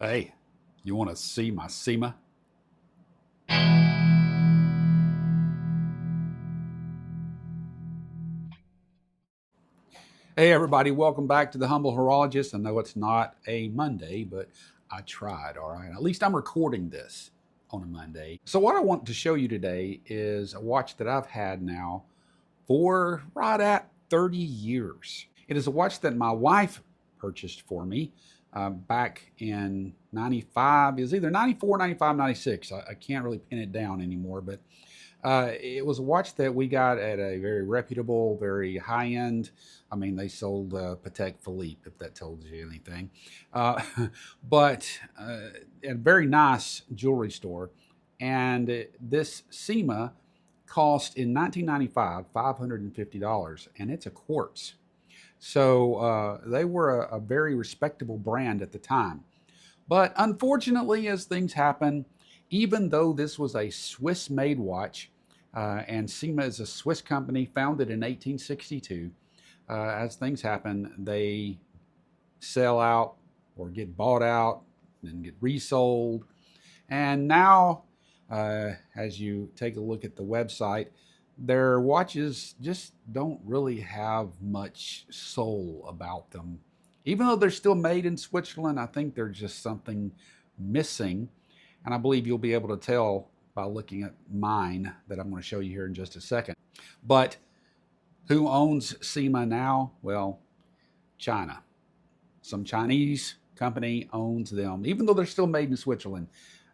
Hey, you want to see my SEMA? Hey, everybody, welcome back to the Humble Horologist. I know it's not a Monday, but I tried, all right? At least I'm recording this on a Monday. So, what I want to show you today is a watch that I've had now for right at 30 years. It is a watch that my wife purchased for me back in 95. It was either 94, 95, 96. I can't really pin it down anymore, but it was a watch that we got at a very reputable, very high end. I mean, they sold Patek Philippe, if that tells you anything. Uh, but a very nice jewelry store. And this SEMA cost in 1995 $550, and it's a quartz. So they were a very respectable brand at the time. But unfortunately, as things happen, even though this was a Swiss made watch, and SEMA is a Swiss company founded in 1862, as things happen, they sell out or get bought out and get resold. And now, as you take a look at the website, their watches just don't really have much soul about them. Even though they're still made in Switzerland, I think there's just something missing. And I believe you'll be able to tell by looking at mine that I'm going to show you here in just a second. But who owns SEMA now? Well, China. Some Chinese company owns them. Even though they're still made in Switzerland,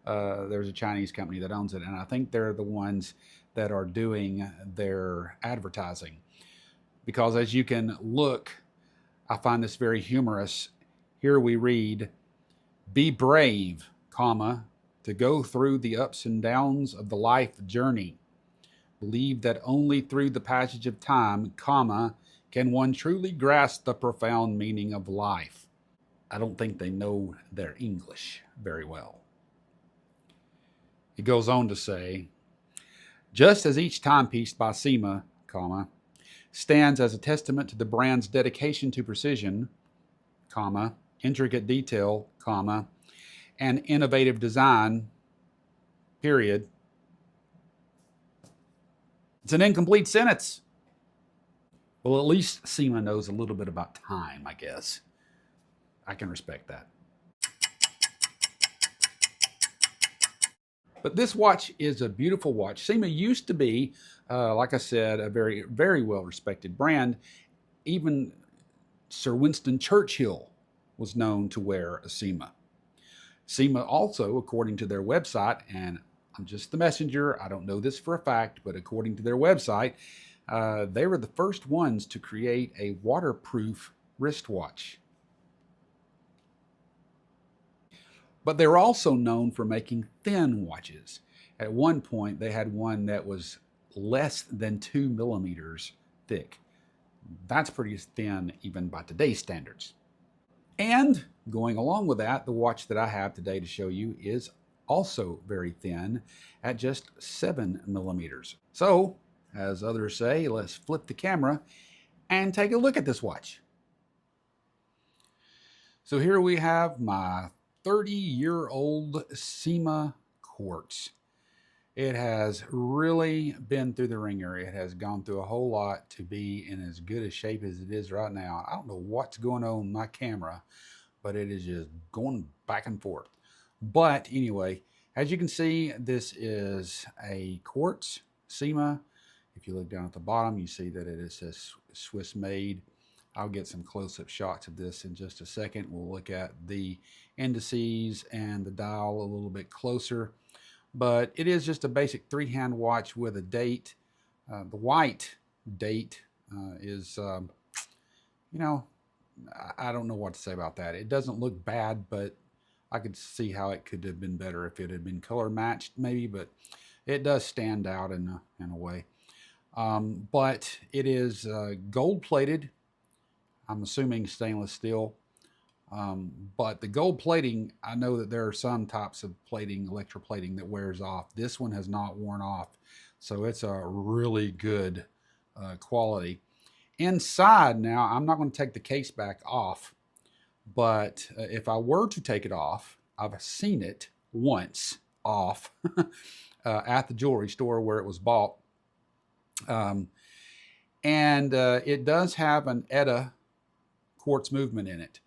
there's a Chinese company that owns it. And I think they're the ones that are doing their advertising. Because as you can look, I find this very humorous. Here we read, "Be brave, comma, to go through the ups and downs of the life journey. Believe that only through the passage of time, comma, can one truly grasp the profound meaning of life." I don't think they know their English very well. It goes on to say, "Just as each timepiece by SEMA, comma, stands as a testament to the brand's dedication to precision, comma, intricate detail, comma, and innovative design, period." It's an incomplete sentence. Well, at least SEMA knows a little bit about time, I guess. I can respect that. But this watch is a beautiful watch. SEMA used to be, like I said, a very, very well respected brand. Even Sir Winston Churchill was known to wear a SEMA. SEMA also, according to their website, and I'm just the messenger, I don't know this for a fact, but according to their website, they were the first ones to create a waterproof wristwatch. But they were also known for making thin watches. At one point, they had one that was less than 2 millimeters thick. That's pretty thin even by today's standards. And going along with that, the watch that I have today to show you is also very thin at just 7 millimeters. So, as others say, let's flip the camera and take a look at this watch. So here we have my 30-year-old SEMA Quartz. It has really been through the ringer. It has gone through a whole lot to be in as good a shape as it is right now. I don't know what's going on with my camera, but it is just going back and forth. But anyway, as you can see, this is a quartz SEMA. If you look down at the bottom, you see that it says Swiss made. I'll get some close-up shots of this in just a second. We'll look at the indices and the dial a little bit closer. But it is just a basic three-hand watch with a date. The white date is, you know, I don't know what to say about that. It doesn't look bad, but I could see how it could have been better if it had been color matched maybe, but it does stand out in a way. But it is gold plated. I'm assuming stainless steel. But the gold plating, I know that there are some types of plating, electroplating, that wears off. This one has not worn off. So it's a really good quality. Inside now, I'm not going to take the case back off. But if I were to take it off, I've seen it once off at the jewelry store where it was bought. And it does have an ETA quartz movement in it.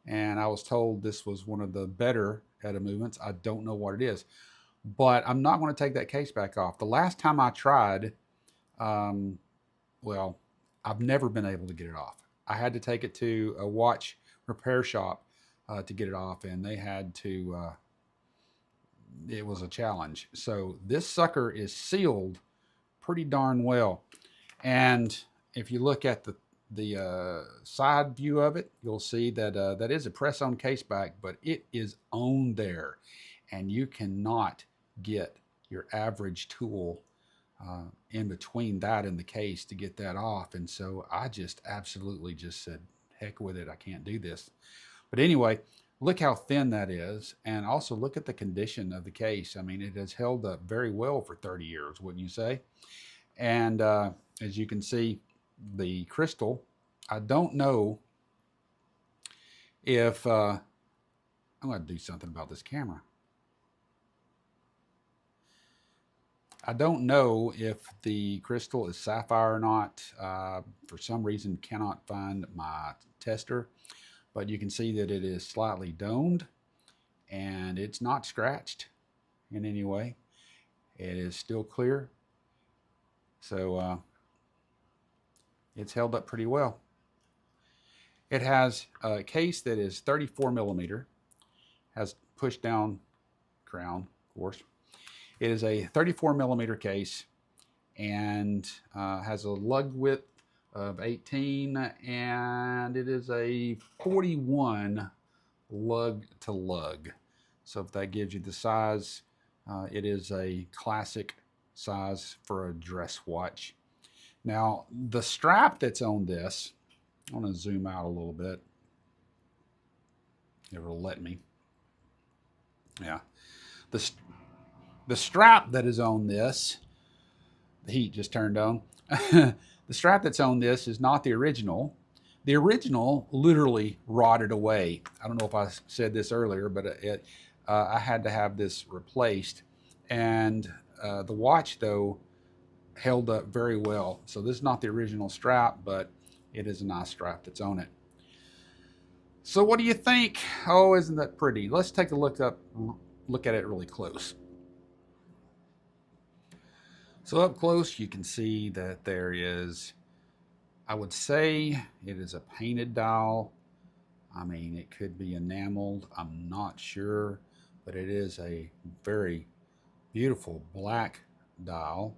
And I was told this was one of the better ETA movements. I don't know what it is, but I'm not going to take that case back off. The last time I tried, well, I've never been able to get it off. I had to take it to a watch repair shop to get it off, and they had to, it was a challenge. So this sucker is sealed pretty darn well. And if you look at the side view of it, you'll see that that is a press-on case back, but it is on there, and you cannot get your average tool in between that and the case to get that off. And so I just absolutely just said, heck with it, I can't do this. But anyway, look how thin that is, and also look at the condition of the case. I mean, it has held up very well for 30 years, wouldn't you say? And as you can see, the crystal, I don't know if, I'm going to do something about this camera. I don't know if the crystal is sapphire or not. For some reason, cannot find my tester, but you can see that it is slightly domed and it's not scratched in any way. It is still clear. So it's held up pretty well. It has a case that is 34 millimeter, has push down crown, of course. It is a 34 millimeter case and has a lug width of 18, and it is a 41 lug to lug. So if that gives you the size, it is a classic size for a dress watch. Now, the strap that's on this, I want to zoom out a little bit. It'll let me. Yeah. The strap that is on this, the heat just turned on. The strap that's on this is not the original. The original literally rotted away. I don't know if I said this earlier, but I had to have this replaced. And the watch, though, held up very well. So this is not the original strap, but it is a nice strap that's on it. So what do you think? Oh, isn't that pretty? Let's take a look at it really close. So up close, you can see that there is, I would say it is a painted dial. I mean, it could be enameled, I'm not sure, but it is a very beautiful black dial.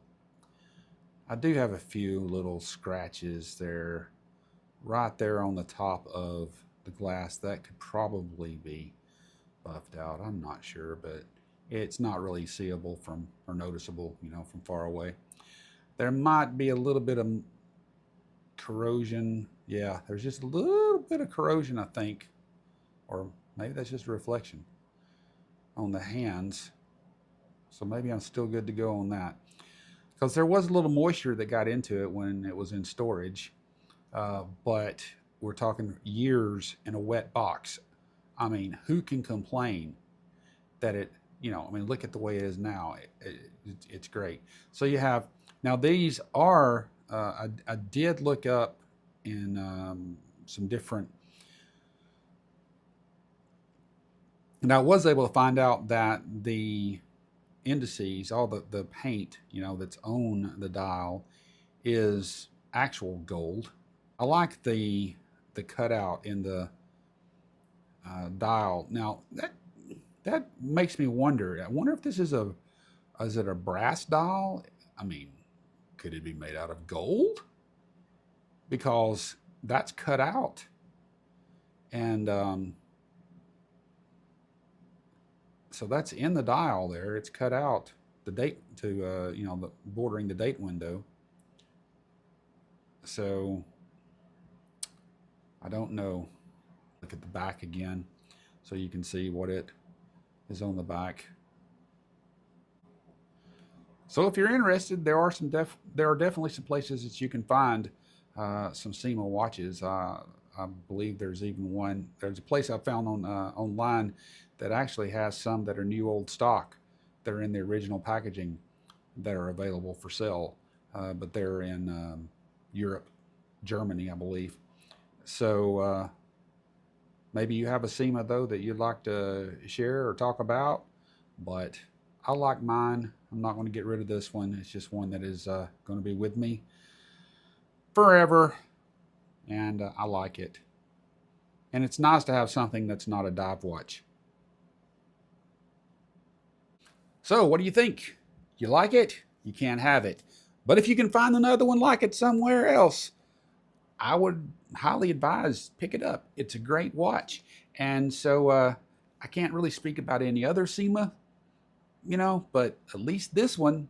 I do have a few little scratches there, right there on the top of the glass. That could probably be buffed out, I'm not sure, but it's not really seeable from, or noticeable, you know, from far away. There might be a little bit of corrosion. Yeah, there's just a little bit of corrosion, I think, or maybe that's just a reflection on the hands. So maybe I'm still good to go on that, because there was a little moisture that got into it when it was in storage, but we're talking years in a wet box. I mean, who can complain that it, you know, I mean, look at the way it is now. It's great. So you have, now these are, I did look up in some different, and I was able to find out that the indices, all the paint, you know, that's on the dial is actual gold. I like the cutout in the dial. Now that makes me wonder. I wonder if this is is it a brass dial? I mean, could it be made out of gold? Because that's cut out. And so that's in the dial there. It's cut out, the date to, you know, bordering the date window. So I don't know. Look at the back again so you can see what it is on the back. So if you're interested, there are definitely some places that you can find some SEMA watches. I believe there's even one. There's a place I found on online that actually has some that are new old stock. They're in the original packaging that are available for sale, but they're in Europe, Germany, I believe. So maybe you have a SEMA though that you'd like to share or talk about, but I like mine. I'm not going to get rid of this one. It's just one that is going to be with me forever, and I like it. And it's nice to have something that's not a dive watch. So what do you think? You like it? You can't have it. But if you can find another one like it somewhere else, I would highly advise pick it up. It's a great watch. And so I can't really speak about any other SEMA, but at least this one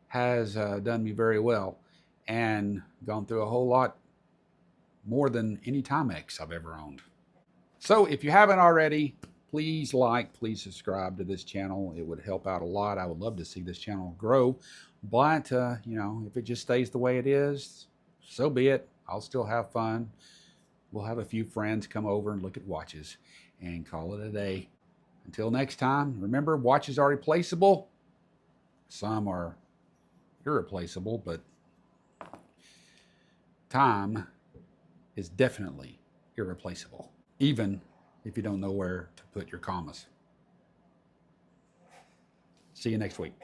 has done me very well and gone through a whole lot more than any Timex I've ever owned. So if you haven't already, please like, please subscribe to this channel. It would help out a lot. I would love to see this channel grow. But, if it just stays the way it is, so be it. I'll still have fun. We'll have a few friends come over and look at watches and call it a day. Until next time, remember, watches are replaceable. Some are irreplaceable, but time is definitely irreplaceable, even if you don't know where to put your commas. See you next week.